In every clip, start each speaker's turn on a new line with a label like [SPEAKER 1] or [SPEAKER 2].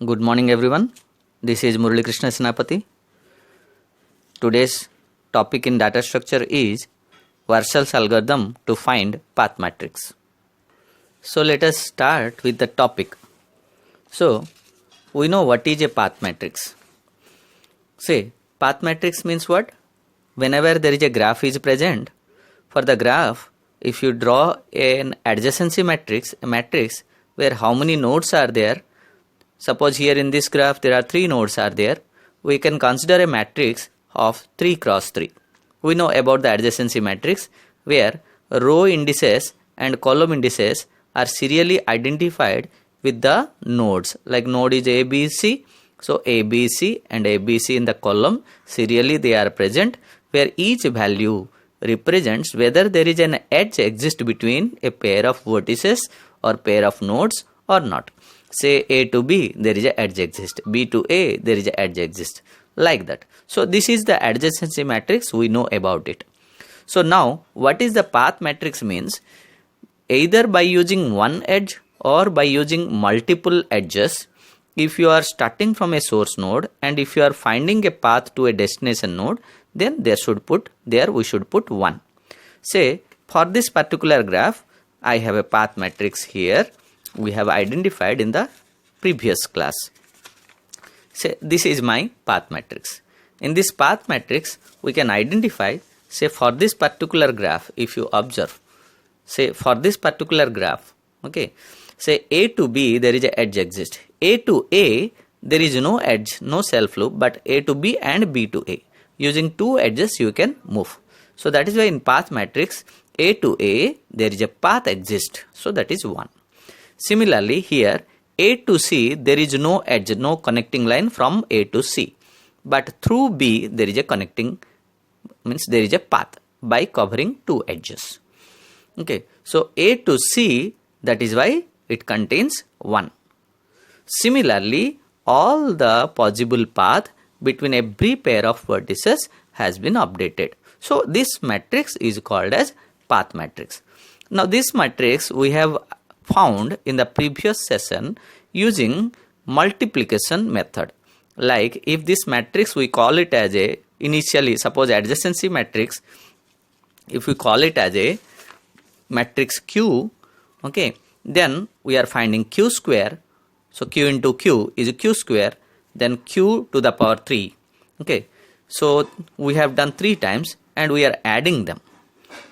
[SPEAKER 1] Good morning everyone. This is Murali Krishna Senapati. Today's topic in data structure is Warshall's algorithm to find path matrix. So let us start with the topic. So we know what is a path matrix. Say path matrix means what? Whenever there is a graph is present, for the graph if you draw an adjacency matrix, a matrix where how many nodes are there. Suppose here in this graph there are 3 nodes are there. We can consider a matrix of 3 cross 3. We know about the adjacency matrix where row indices and column indices are serially identified with the nodes. Like node is ABC. So ABC and ABC in the column serially they are present, where each value represents whether there is an edge exist between a pair of vertices or pair of nodes or not. Say A to B there is a edge exist, B to A there is a edge exist, like that. So this is the adjacency matrix, we know about it. So now what is the path matrix means? Either by using one edge or by using multiple edges. If you are starting from a source node and if you are finding a path to a destination node, then we should put 1. Say for this particular graph I have a path matrix here we have identified in the previous class. Say this is my path matrix. In this path matrix we can identify, say for this particular graph, if you observe, say for this particular graph, okay, say A to B there is a edge exist, A to A there is no edge, no self loop, but A to B and B to A, using 2 edges you can move. So that is why in path matrix A to A there is a path exist, so that is 1. Similarly here A to C there is no edge, no connecting line from A to C, but through B there is a connecting, means there is a path by covering 2 edges. Okay, so A to C, that is why it contains 1. Similarly all the possible path between every pair of vertices has been updated. So this matrix is called as path matrix. Now this matrix we have found in the previous session using multiplication method. Like if this matrix we call it as a, initially suppose adjacency matrix, if we call it as a matrix Q, okay, then we are finding Q square. So Q into Q is Q square, then Q to the power 3. Okay, so we have done 3 times and we are adding them.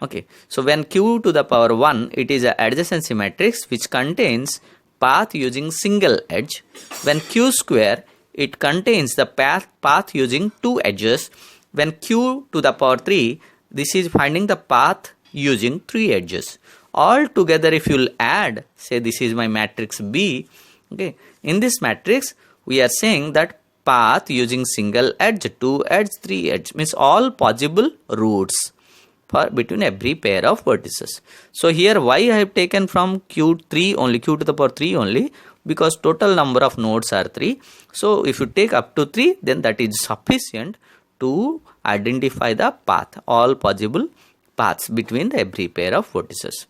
[SPEAKER 1] Okay, so when Q to the power 1, it is an adjacency matrix which contains path using single edge. When Q square, it contains the path using 2 edges. When Q to the power 3, this is finding the path using 3 edges. All together if you will add, say this is my matrix B. Okay, in this matrix we are saying that path using single edge, 2 edge, 3 edge, means all possible routes for between every pair of vertices. So here why I have taken from Q3 only, Q to the power 3 only, because total number of nodes are 3. So if you take up to 3, then that is sufficient to identify the path, all possible paths between every pair of vertices.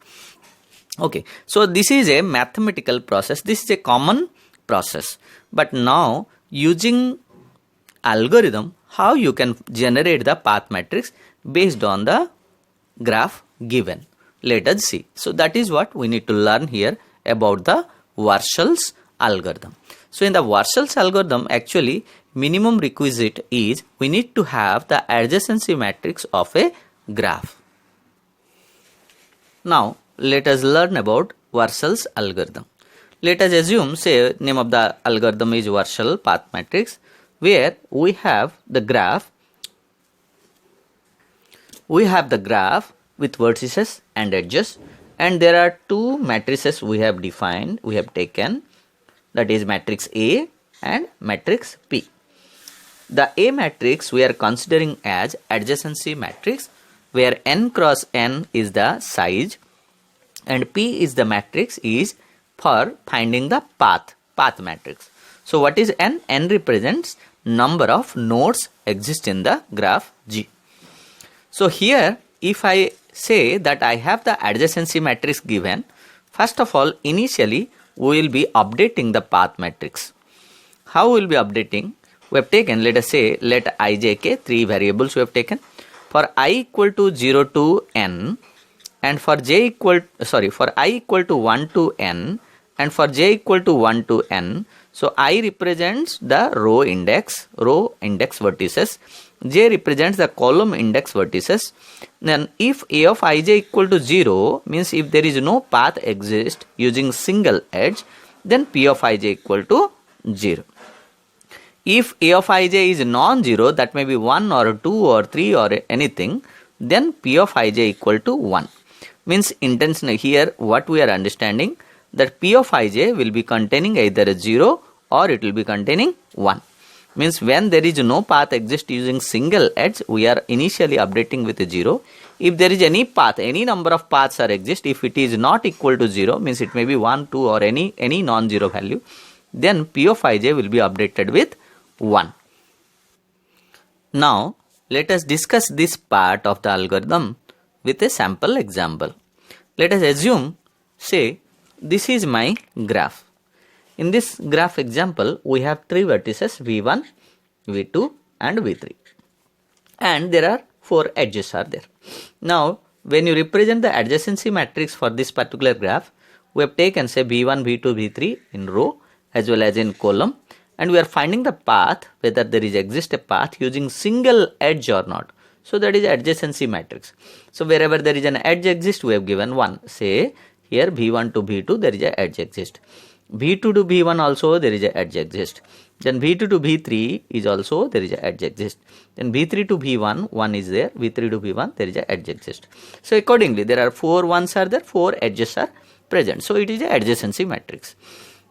[SPEAKER 1] Okay, so this is a mathematical process, this is a common process. But now using algorithm, how you can generate the path matrix based on the graph given. Let us see. So that is what we need to learn here about the Warshall's algorithm. So in the Warshall's algorithm, actually minimum requisite is we need to have the adjacency matrix of a graph. Now let us learn about Warshall's algorithm. Let us assume, say name of the algorithm is Warshall path matrix, where we have the graph. We have the graph with vertices and edges, and there are 2 matrices we have defined, we have taken, that is matrix A and matrix P. The A matrix we are considering as adjacency matrix, where n cross n is the size and P is the matrix is for finding the path matrix. So what is n? N represents number of nodes exist in the graph G. So here if I say that I have the adjacency matrix given, first of all initially we will be updating the path matrix. How we will be updating? We have taken, let us say, let I, j, k, three variables we have taken. For I equal to 0 to n, and for for I equal to 1 to n, and for j equal to 1 to n. So I represents the row index vertices. J represents the column index vertices. Then if a of ij equal to 0, means if there is no path exist using single edge, then p of ij equal to 0. If a of ij is non-zero, that may be 1 or 2 or 3 or anything, then p of ij equal to 1. Means intentionally here what we are understanding, that p of ij will be containing either a 0 or it will be containing 1. Means when there is no path exist using single edge, we are initially updating with a 0. If there is any path, any number of paths are exist, if it is not equal to 0, means it may be 1, 2 or any non-zero value, then p of ij will be updated with 1. Now let us discuss this part of the algorithm with a sample example. Let us assume, say, this is my graph. In this graph example, we have three vertices v1, v2 and v3. And there are 4 edges are there. Now, when you represent the adjacency matrix for this particular graph, we have taken say v1, v2, v3 in row as well as in column. And we are finding the path, whether there is exist a path using single edge or not. So that is adjacency matrix. So wherever there is an edge exist, we have given 1. Say here v1 to v2 there is a edge exist. v2 to v1 also there is a edge exist. Then v2 to v3 is also there is a edge exist. Then v3 to v1 1 is there. v3 to v1 there is a edge exist. So accordingly there are 4 ones are there, 4 edges are present. So it is a adjacency matrix.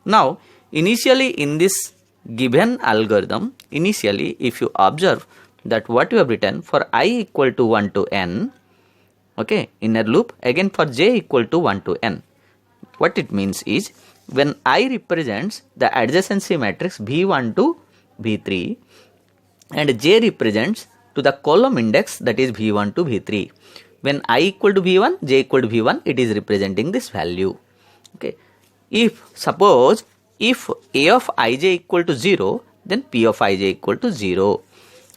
[SPEAKER 1] Now initially in this given algorithm, initially if you observe that what you have written for I equal to 1 to n, okay, inner loop, again for j equal to 1 to n. What it means is, when I represents the adjacency matrix v1 to v3 and j represents to the column index, that is v1 to v3. When I equal to v1, j equal to v1, it is representing this value. Okay. If suppose if a of ij equal to 0, then p of ij equal to 0.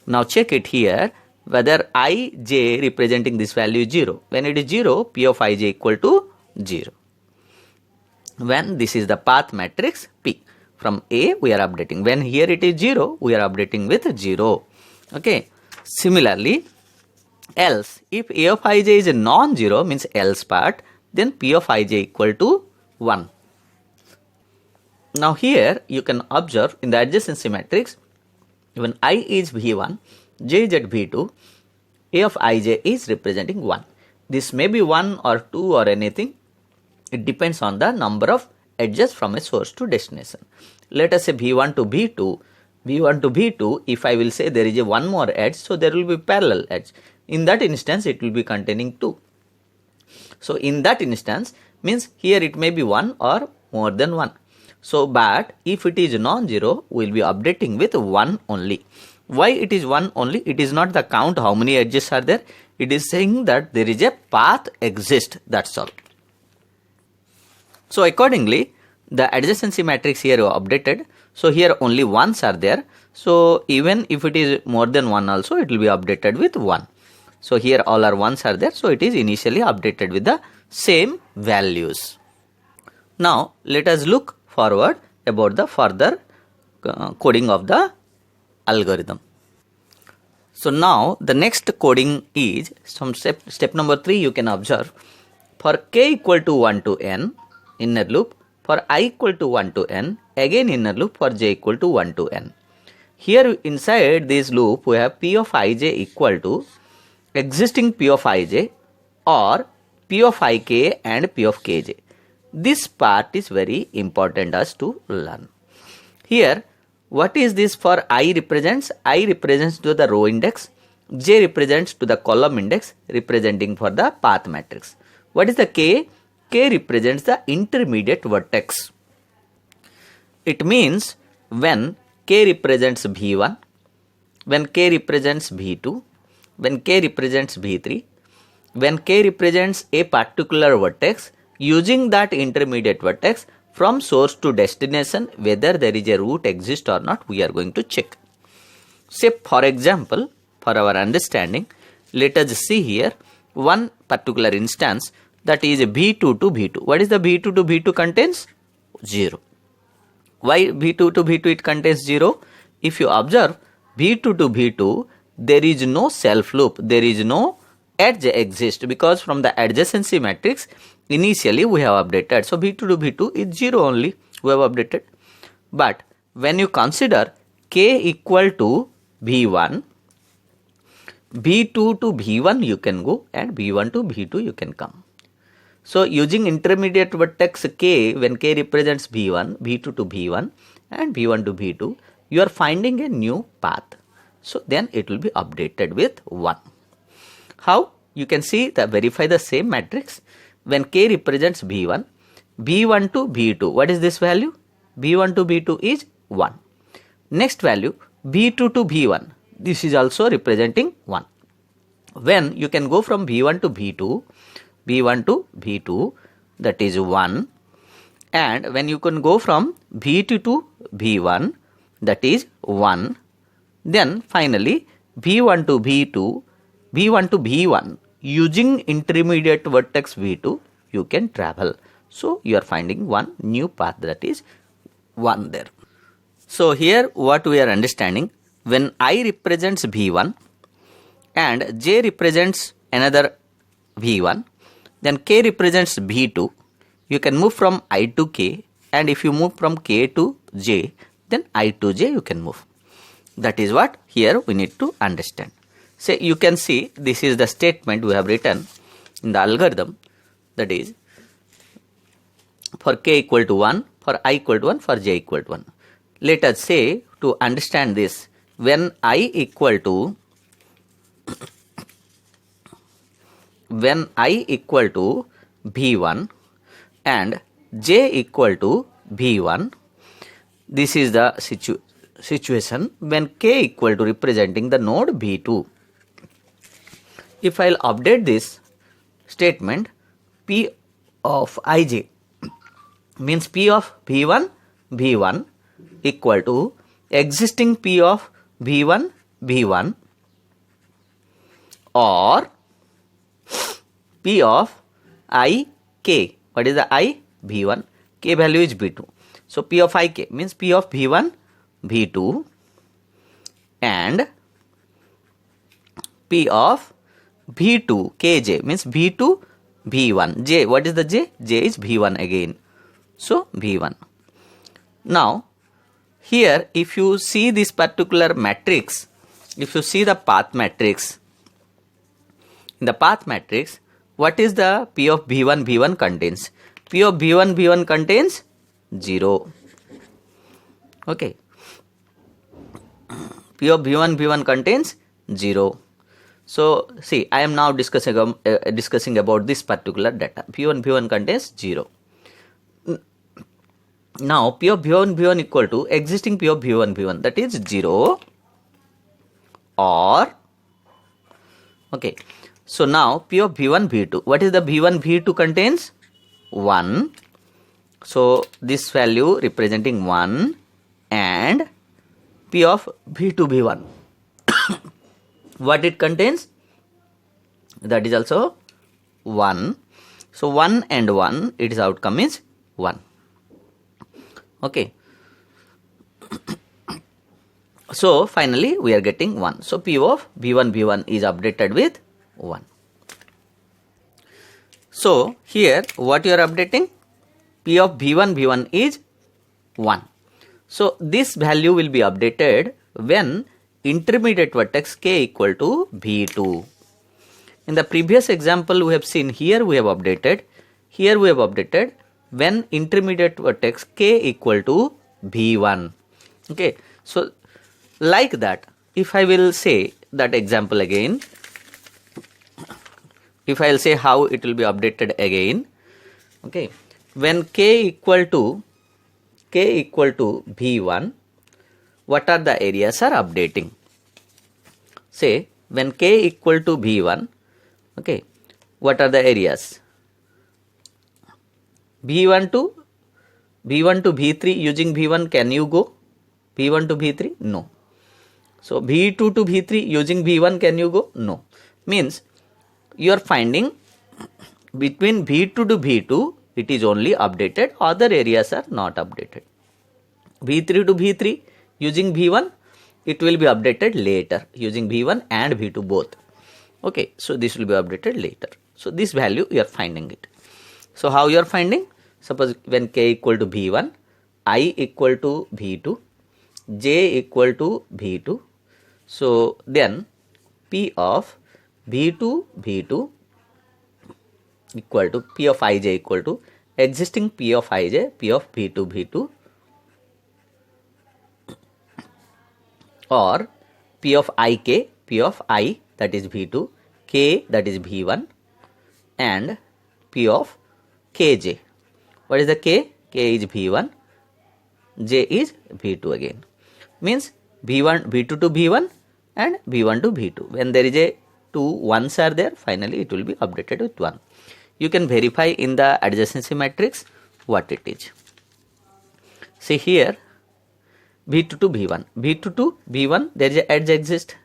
[SPEAKER 1] Now check it here, whether ij representing this value is 0. When it is 0, p of ij equal to 0. When this is the path matrix P. From A we are updating. When here it is 0, we are updating with 0. Okay. Similarly, else if A of ij is a non-zero, means else part, then P of ij equal to 1. Now here you can observe in the adjacency matrix, when I is v1, j is at v2, A of ij is representing 1. This may be 1 or 2 or anything. It depends on the number of edges from a source to destination. Let us say v1 to v2. v1 to v2, if I will say there is a one more edge, so there will be parallel edge. In that instance, it will be containing 2. So in that instance, means here it may be 1 or more than 1. So, but if it is non-zero, we will be updating with 1 only. Why it is 1 only? It is not the count how many edges are there. It is saying that there is a path exist, that's all. So accordingly, the adjacency matrix here updated. So here only ones are there. So even if it is more than 1 also, it will be updated with 1. So here all are ones are there. So it is initially updated with the same values. Now let us look forward about the further coding of the algorithm. So now the next coding is from step number 3. You can observe for k equal to 1 to n, inner loop, for I equal to 1 to n, again inner loop for j equal to 1 to n. Here inside this loop we have p of ij equal to existing p of ij or p of ik and p of kj. This part is very important us to learn. Here what is this for I represents? I represents to the row index, j represents to the column index, representing for the path matrix. What is the k? K represents the intermediate vertex. It means when k represents v1, when k represents v2, when k represents v3, when k represents a particular vertex, using that intermediate vertex, from source to destination, whether there is a route exist or not, we are going to check. Say for example, for our understanding, let us see here one particular instance, that is B2 to B2. What is the B2 to B2 contains? 0. Why B2 to B2 it contains 0? If you observe B2 to B2, there is no self loop, there is no edge exist, because from the adjacency matrix initially we have updated. So B2 to B2 is 0 only, we have updated. But when you consider K equal to B1, B2 to B1 you can go and B1 to B2 you can come. So using intermediate vertex K, when K represents B1, B2 to B1 and B1 to B2, you are finding a new path. So then it will be updated with 1. How? You can see that verify the same matrix. When K represents B1, B1 to B2, what is this value? B1 to B2 is 1. Next value, B2 to B1, this is also representing 1. When you can go from B1 to B2, B1 to B2, that is 1. And when you can go from B2 to B1, that is 1. Then finally B1 to B2, B1 to B1, using intermediate vertex B2, you can travel. So you are finding one new path, that is 1 there. So here what we are understanding, when I represents B1 and J represents another B1, then K represents B2, you can move from I to K, and if you move from K to J, then I to J you can move. That is what here we need to understand. So you can see this is the statement we have written in the algorithm, that is for K equal to 1, for I equal to 1, for J equal to 1. Let us say, to understand this, when I equal to B1 and J equal to B1, this is the situation when K equal to representing the node B2. If I will update this statement, P of Ij means P of B1 equal to existing P of B1 or P of Ik. What is the I? B1. K value is B2. So P of Ik means P of B1 B2 and P of B2 Kj means B2 B1. J, what is the J? J is B1 again. So B1. Now here if you see this particular matrix, if you see the path matrix, in the path matrix, what is the P of B1 B1 contains? P of B1 B1 contains 0. Okay. P of B1 B1 contains 0. So see, I am now discussing about this particular data. P1 B1 contains 0. Now P of B1 B1 equal to existing P of B1 B1, that is 0 or, okay. So now P of B1 B2, what is the B1 B2 contains? 1. So this value representing 1 and P of B2 B1. What it contains? That is also 1. So 1 and 1, its outcome is 1. Okay. So finally we are getting 1. So P of B1 B1 is updated with 1. So here what you are updating? P of B1 B1 is 1. So this value will be updated when intermediate vertex K equal to B2. In the previous example we have seen, here we have updated, when intermediate vertex K equal to B1. Okay. So like that, if I will say that example again, if I will say how it will be updated again, okay, when K equal to B1, what are the areas are updating? Say when K equal to B1, okay, what are the areas? B1 to B1 to B3 using B1, can you go? B1 to B3? No. So B2 to B3 using B1, can you go? No. Means you are finding between B2 to B2, it is only updated, other areas are not updated. B3 to B3 using B1, it will be updated later using B1 and B2 both. Okay, so this will be updated later. So this value you are finding it. So how you are finding? Suppose when k equal to B1, I equal to B2, j equal to B2. So then P of B2 B2 equal to P of Ij equal to existing P of Ij, P of B2 B2, or P of Ik, P of I, that is B2, K, that is B1, and P of Kj. What is the K? K is B1, J is B2 again. Means B1, B2 to B1 and B1 to B2. When there is a 2 1s are there, finally it will be updated with 1. You can verify in the adjacency matrix what it is. See here, B2 to B1. B2 to B1, there is a edge exist.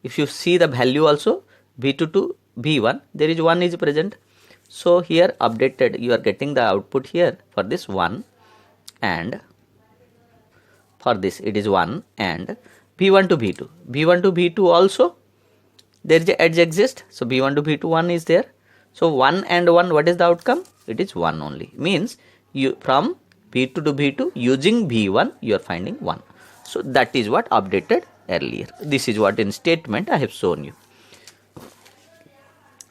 [SPEAKER 1] If you see the value also, B2 to B1, there is 1 is present. So here updated, you are getting the output here for this 1, and for this it is 1, and B1 to B2. B1 to B2 also, there is a edge exist. So B1 to B2, 1 is there. So 1 and 1, what is the outcome? It is 1 only. Means you from B2 to B2 using B1, you are finding 1. So that is what updated earlier. This is what in statement I have shown you.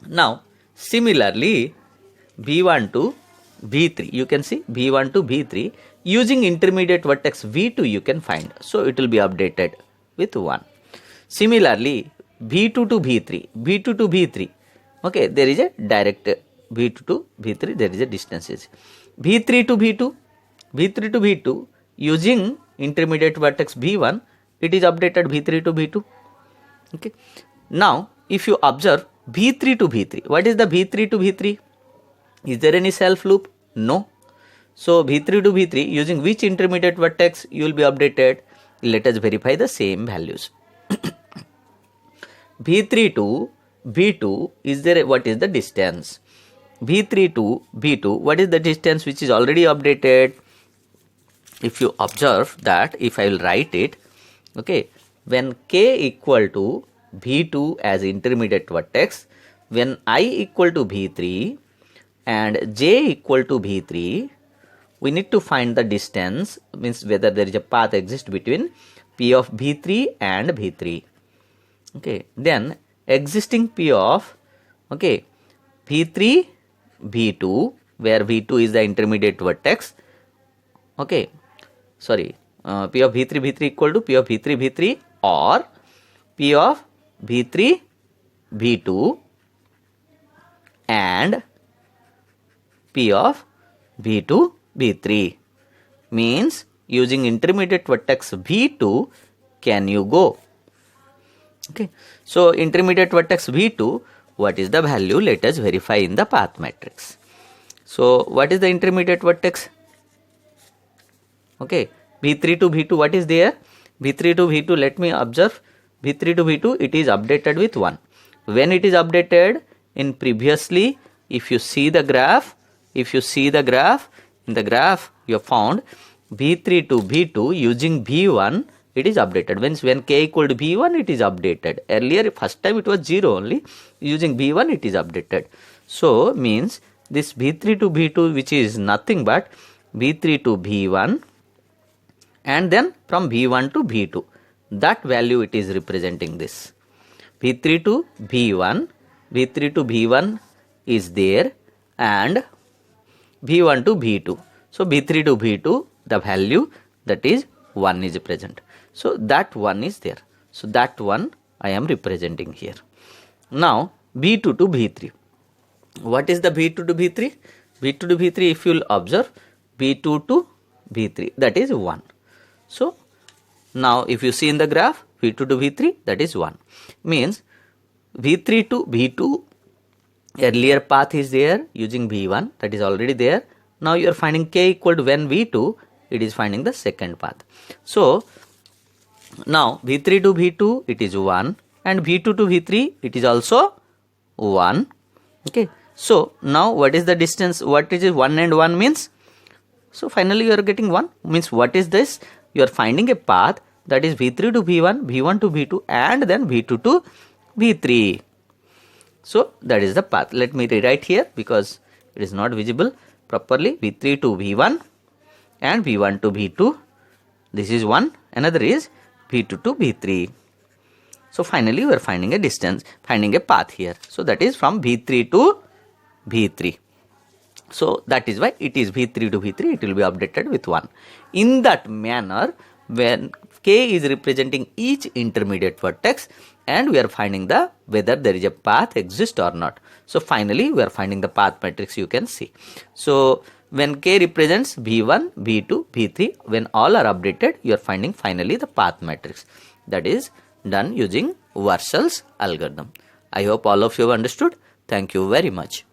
[SPEAKER 1] Now similarly, B1 to B3, you can see B1 to B3 using intermediate vertex V2 you can find. So it will be updated with 1. Similarly, B2 to B3, B2 to B3, okay, there is a direct B2 to B3, there is a distances. B3 to B2, B3 to B2 using intermediate vertex B1, it is updated B3 to B2. Okay. Now if you observe B3 to B3, what is the B3 to B3? Is there any self loop? No. So B3 to B3 using which intermediate vertex you will be updated? Let us verify the same values. B3 to B2, is there what is the distance? B3 to B2, what is the distance which is already updated? If you observe that, if I will write it, okay, when k equal to B2 as intermediate vertex, when I equal to B3 and j equal to B3, we need to find the distance, means whether there is a path exists between P of B3 and B3. Okay, then existing P of, okay, B3 B2, where B2 is the intermediate vertex, okay, sorry, P of B3 B3 equal to P of B3 B3 or P of B3 B2 and P of B2 B3, means using intermediate vertex V2 can you go? Okay, so intermediate vertex V2, what is the value? Let us verify in the path matrix. So what is the intermediate vertex? Okay, B3 to B2, what is there? B3 to B2, let me observe. B3 to B2, it is updated with 1. When it is updated in previously, if you see the graph, in the graph you have found B3 to B2 using B1, it is updated. When k equal to B1, it is updated. Earlier, first time it was 0 only. Using B1, it is updated. So means this B3 to B2, which is nothing but B3 to B1, and then from B1 to B2, that value it is representing this. B3 to B1, B3 to B1 is there, and B1 to B2. So B3 to B2, the value that is 1 is present. So that 1 is there. So that one I am representing here. Now B2 to B3. What is the B2 to B3? B2 to B3, if you will observe, B2 to B3, that is 1. So now if you see in the graph, B2 to B3, that is 1. Means B3 to B2, earlier path is there using B1, that is already there. now you are finding k equal to when v2, it is finding the second path. So now v3 to v2 it is 1 and v2 to v3 it is also 1. Okay, so now what is the distance? What is it? 1 and 1 means? So finally you are getting 1, means what is this? You are finding a path that is v3 to v1, v1 to v2 and then v2 to v3. So that is the path. Let me rewrite here because it is not visible properly. v3 to v1 and v1 to v2. This is 1. Another is v2 to v3. So finally we are finding a distance, finding a path here. So that is from v3 to v3. So that is why it is v3 to v3, it will be updated with 1. In that manner, when k is representing each intermediate vertex and we are finding the whether there is a path exists or not. So finally we are finding the path matrix, you can see. So when k represents v1, v2, v3, when all are updated, you are finding finally the path matrix. That is done using Warshall's algorithm. I hope all of you have understood. Thank you very much.